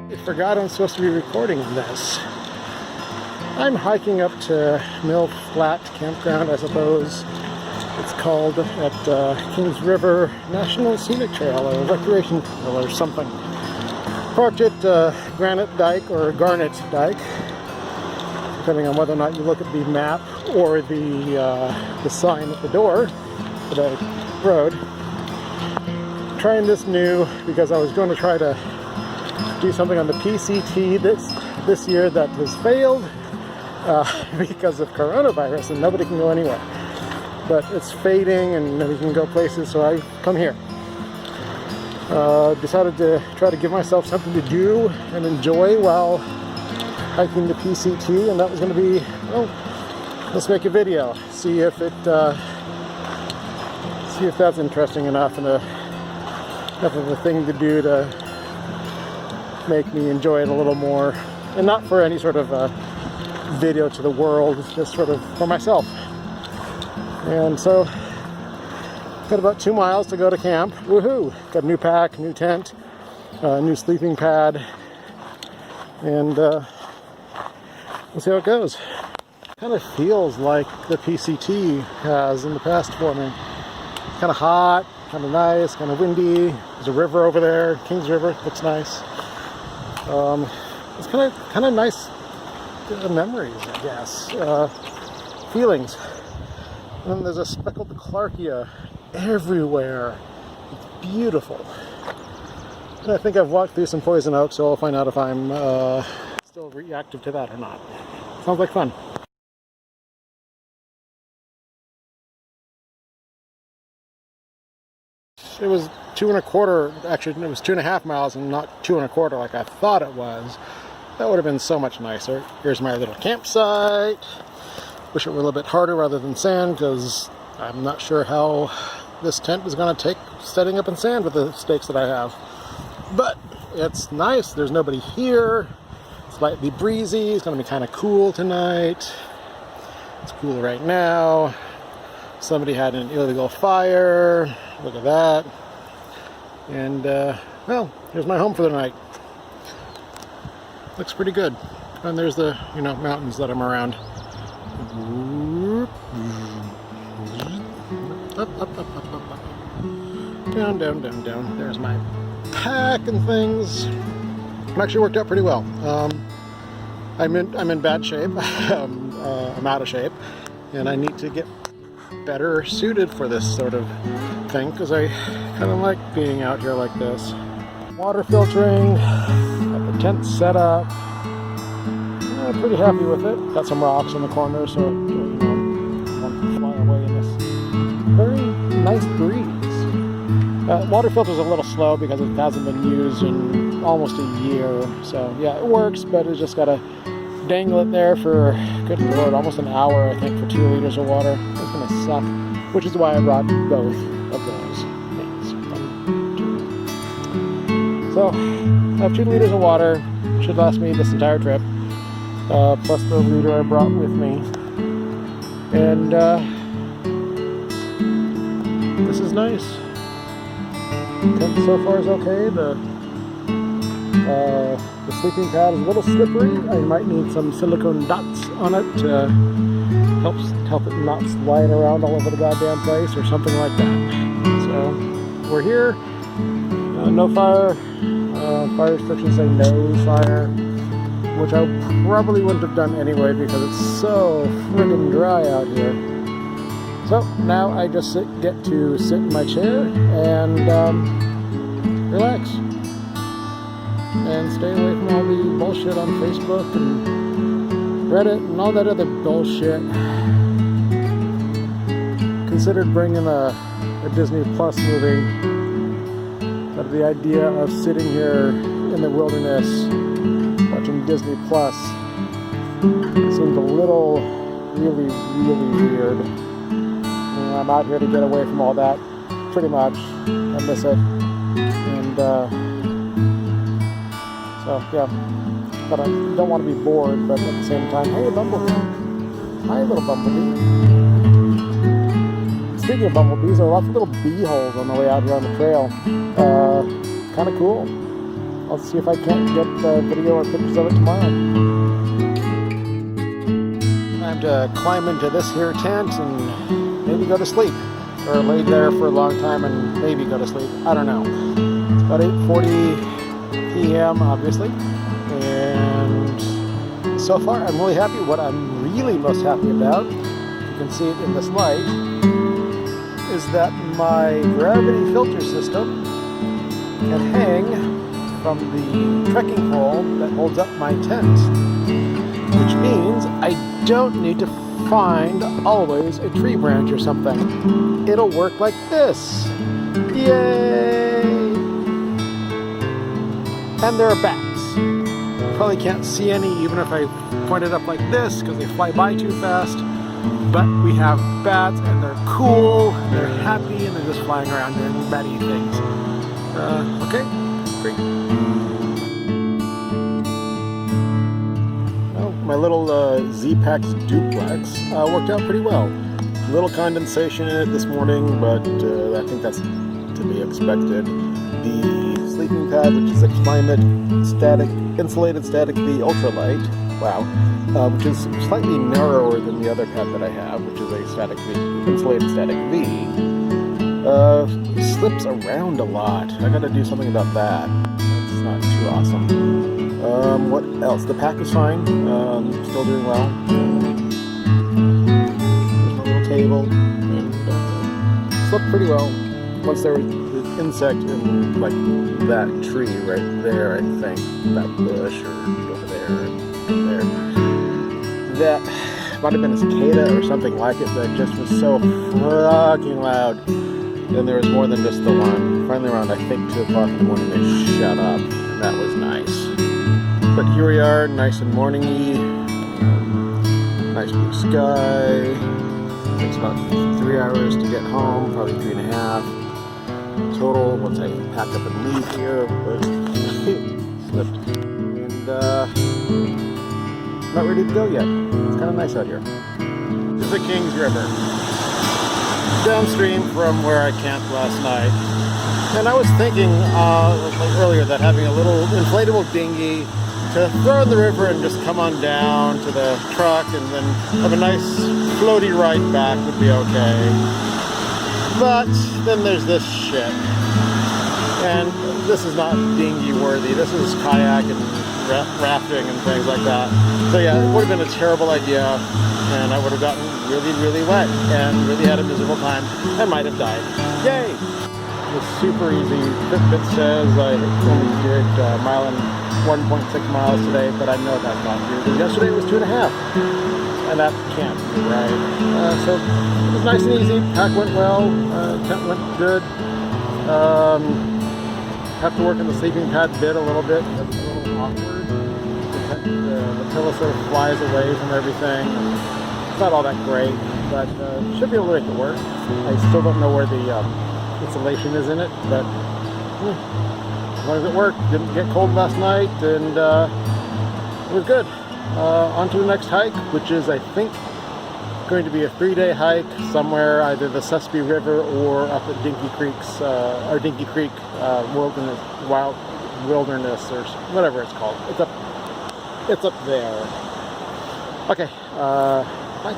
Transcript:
I forgot I'm supposed to be recording this. I'm hiking up to Mill Flat Campground, I suppose it's called, at Kings River National Scenic Trail or Recreation Trail or something. Parked at Granite Dyke or Garnet Dyke, depending on whether or not you look at the map or the sign at the door for the road. Trying this new because I was going to try to do something on the PCT this year that has failed because of coronavirus and nobody can go anywhere. But it's fading and we can go places, so I've come here. Decided to try to give myself something to do and enjoy while hiking the PCT, and that was going to be, well, let's make a video, see if that's interesting enough and enough of a thing to do to make me enjoy it a little more, and not for any sort of video to the world, just sort of for myself. And so got about 2 miles to go to camp. Woohoo! Got a new pack, new tent, new sleeping pad, and we'll see how it goes. Kind of feels like the PCT has in the past for me. Kind of hot, kind of nice, kind of windy. There's a river over there, Kings River, looks nice. It's kind of nice memories, I guess, feelings. And then there's a speckled clarkia everywhere. It's beautiful. And I think I've walked through some poison oak, so I'll find out if I'm still reactive to that or not. Sounds like fun. It was 2 1/4, actually it was 2.5 miles and not 2 1/4 like I thought it was. That would have been so much nicer. Here's my little campsite. Wish it were a little bit harder rather than sand, because I'm not sure how this tent is going to take setting up in sand with the stakes that I have. But it's nice. There's nobody here. It's slightly breezy. It's going to be kind of cool tonight. It's cool right now. Somebody had an illegal fire. Look at that. And, well, here's my home for the night. Looks pretty good. And there's the, mountains that I'm around. Up, up, up, up, up, up. Down, down, down, down. There's my pack and things. It actually worked out pretty well. I'm in bad shape. I'm out of shape. And I need to get better suited for this sort of thing, because I kind of like being out here like this. Water filtering, got the tent set up. I'm pretty happy with it. Got some rocks in the corner, so it won't fly away in this very nice breeze. Water filter's a little slow because it hasn't been used in almost a year. So yeah, it works, but it's just gotta dangle it there for, good lord, almost an hour, I think, for 2 liters of water. It's gonna suck, which is why I brought both of those things. So I have 2 liters of water. Should last me this entire trip, plus the liter I brought with me. And this is nice. Tent so far is okay. The sleeping pad is a little slippery. I might need some silicone dots on it to help it not slide around all over the goddamn place or something like that. So we're here. No fire. Fire restrictions say no fire, which I probably wouldn't have done anyway because it's so friggin' dry out here. So now I just get to sit in my chair and relax. And stay away from all the bullshit on Facebook and Reddit and all that other bullshit. Considered bringing a Disney Plus movie, but the idea of sitting here in the wilderness watching Disney Plus seemed a little really weird. I'm out here to get away from all that, pretty much. I miss it. And so, yeah, but I don't want to be bored, but at the same time, hey, Bumblebee. Hi, little Bumblebee. Speaking of bumblebees, there are lots of little bee holes on the way out here on the trail. Kind of cool. I'll see if I can't get video or pictures of it tomorrow. Time to climb into this here tent and maybe go to sleep. Or lay there for a long time and maybe go to sleep. I don't know. It's about 8:40 p.m. obviously. And so far I'm really happy. What I'm really most happy about, you can see it in this light, is that my gravity filter system can hang from the trekking pole that holds up my tent, which means I don't need to find always a tree branch or something. It'll work like this. Yay! And there are bats. Probably can't see any even if I point it up like this because they fly by too fast. But we have bats and they're cool, and they're happy, and they're just flying around doing batty things. Okay, great. Well, my little Z-Pax duplex worked out pretty well. A little condensation in it this morning, but I think that's to be expected. The sleeping pad, which is a climate static, insulated static V ultralight, wow, which is slightly narrower than the other pad that I have, which is a static V, insulated static V, slips around a lot. I gotta do something about that. That's not too awesome. What else? The pack is fine. Still doing well. There's my little table, and slept pretty well. Once there was the insect in like that tree right there, I think, that bush or over there, that might have been a cicada or something like it that just was so fucking loud. Then there was more than just the one. Finally around, I think, 2 o'clock in the morning, they shut up, and that was nice. But here we are, nice and morningy, nice blue sky. It takes about 3 hours to get home, probably 3.5 total once I pack up and leave here. But slipped. And not ready to go yet. It's kind of nice out here. This is the Kings River, downstream from where I camped last night. And I was thinking like earlier that having a little inflatable dinghy to throw in the river and just come on down to the truck and then have a nice floaty ride back would be okay. But then there's this shit. And this is not dinghy worthy. This is kayak and rafting and things like that. So yeah, it would have been a terrible idea, and I would have gotten really, really wet and really had a miserable time and might have died. Yay! It was super easy. Fitbit says I only did a mile and 1.6 miles today, but I know that's not true. Because yesterday it was 2.5, and that can't be right. So it was nice and easy. Pack went well. Tent went good. Have to work on the sleeping pad bit a little bit. That's a little awkward. The pillow sort of flies away from everything. It's not all that great, but should be able to make it work. I still don't know where the insulation is in it, but as long as it worked. Didn't get cold last night, and it was good. On to the next hike, which is, I think, going to be a 3-day hike somewhere, either the Sespe River or up at Dinky Creek's, or Dinky Creek Wilderness, or whatever it's called. It's up there. Okay, bye.